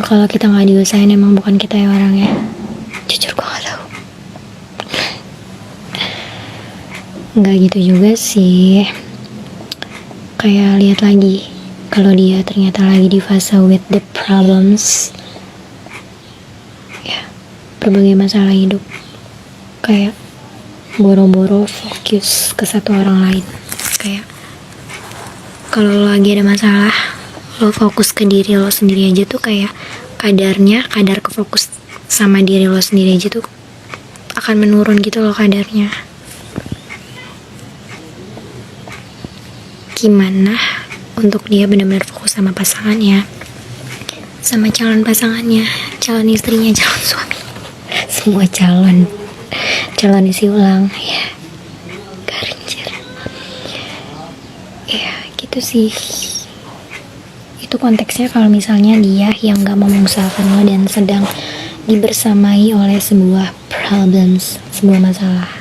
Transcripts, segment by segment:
kalau kita nggak diusahain emang bukan kita ya orangnya. Jujur gue nggak tahu. Nggak gitu juga sih. Kayak lihat lagi kalau dia ternyata lagi di fase with the problems, ya berbagai masalah hidup, kayak boro-boro fokus ke satu orang lain. Kayak kalau lo lagi ada masalah, lo fokus ke diri lo sendiri aja tuh kayak kadar kefokus sama diri lo sendiri aja tuh akan menurun gitu loh kadarnya. Gimana untuk dia benar-benar fokus sama pasangannya, sama calon pasangannya, calon istrinya, calon suami, semua calon isi ulang ya, garinjir ya gitu sih. Itu konteksnya kalau misalnya dia yang gak mau mengusahakan lo dan sedang dibersamai oleh sebuah problems, sebuah masalah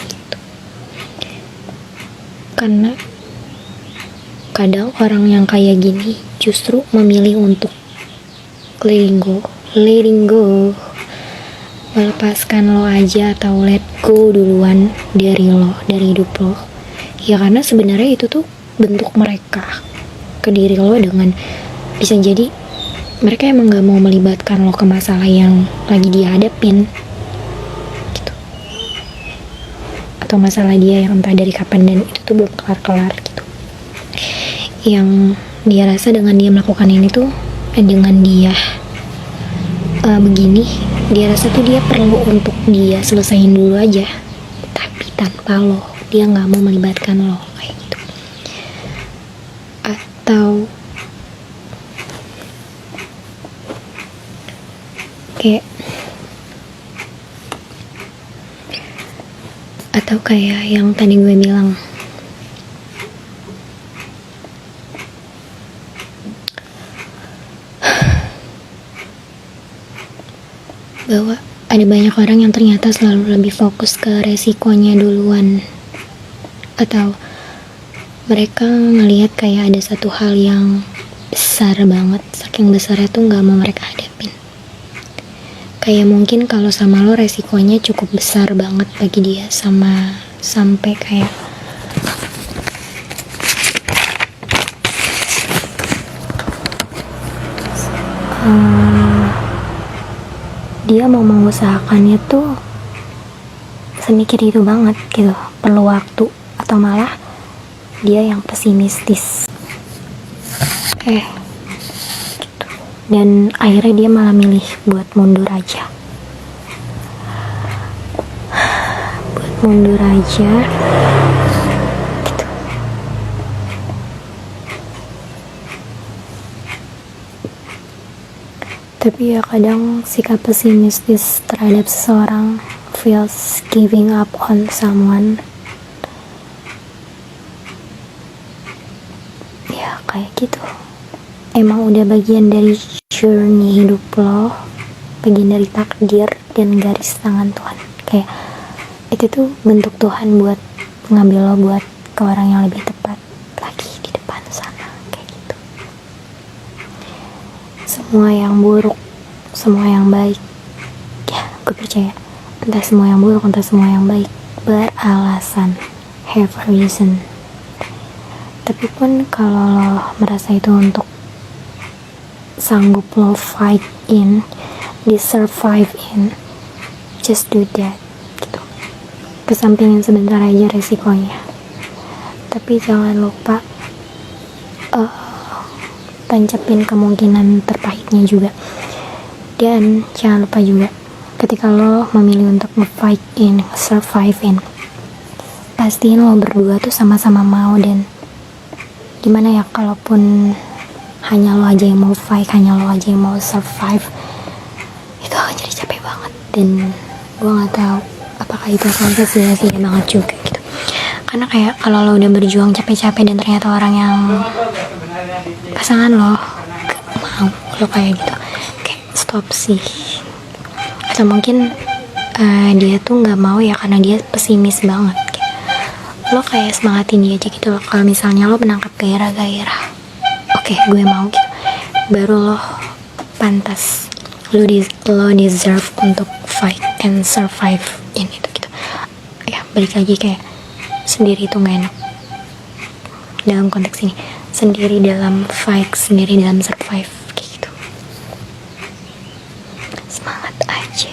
gitu. Karena kadang orang yang kayak gini justru memilih untuk letting go, melepaskan lo aja atau let go duluan dari lo, dari hidup lo. Ya karena sebenarnya itu tuh bentuk mereka ke diri lo, dengan bisa jadi mereka emang gak mau melibatkan lo ke masalah yang lagi dia hadapin gitu, atau masalah dia yang entah dari kapan dan itu tuh belum kelar-kelar gitu. Yang dia rasa dengan dia melakukan ini tuh, dengan dia begini, dia rasa tuh dia perlu untuk dia selesain dulu aja, tapi tanpa lo, dia nggak mau melibatkan lo kayak gitu. Atau kayak yang tadi gue bilang, bahwa ada banyak orang yang ternyata selalu lebih fokus ke resikonya duluan, atau mereka ngelihat kayak ada satu hal yang besar banget, saking besarnya tuh gak mau mereka hadapin. Kayak mungkin kalau sama lo resikonya cukup besar banget bagi dia, sampai kayak dia mau mengusahakannya tuh semikir itu banget gitu, perlu waktu, atau malah dia yang pesimistis gitu. Dan akhirnya dia malah milih buat mundur aja gitu. Tapi ya kadang sikap pesimistis terhadap seseorang feels giving up on someone. Ya kayak gitu. Emang udah bagian dari journey hidup lo, bagian dari takdir dan garis tangan Tuhan. Kayak itu tuh bentuk Tuhan buat ngambil lo buat ke orang yang lebih tepat lagi di depan sana, kayak gitu. Semua yang buruk, semua yang baik, ya gue percaya entah semua yang buruk, entah semua yang baik beralasan, have a reason. Tapi pun kalau lo merasa itu untuk sanggup lo fight in, di survive in, just do that gitu. Kesampingin sebentar aja resikonya, tapi jangan lupa tancapin kemungkinan terpahitnya juga. Dan jangan lupa juga ketika lo memilih untuk nge-fight in, survive in, pastiin lo berdua tuh sama-sama mau. Dan gimana ya, kalaupun hanya lo aja yang mau fight, hanya lo aja yang mau survive, itu akan jadi capek banget. Dan gue gak tahu apakah itu akan sia-sia banget juga gitu. Karena kayak kalau lo udah berjuang capek-capek dan ternyata orang yang pasangan lo gak mau lo kayak gitu, kayak stop sih. Atau mungkin dia tuh gak mau ya karena dia pesimis banget. Lo kayak semangatin dia aja gitu loh. Kalau misalnya lo menangkap gairah-gairah, oke, gue mau gitu, baru lo pantas, lo deserve untuk fight and survive in itu gitu ya. Balik lagi kayak sendiri itu nggak enak dalam konteks ini, sendiri dalam fight, sendiri dalam survive kayak gitu. Semangat aja.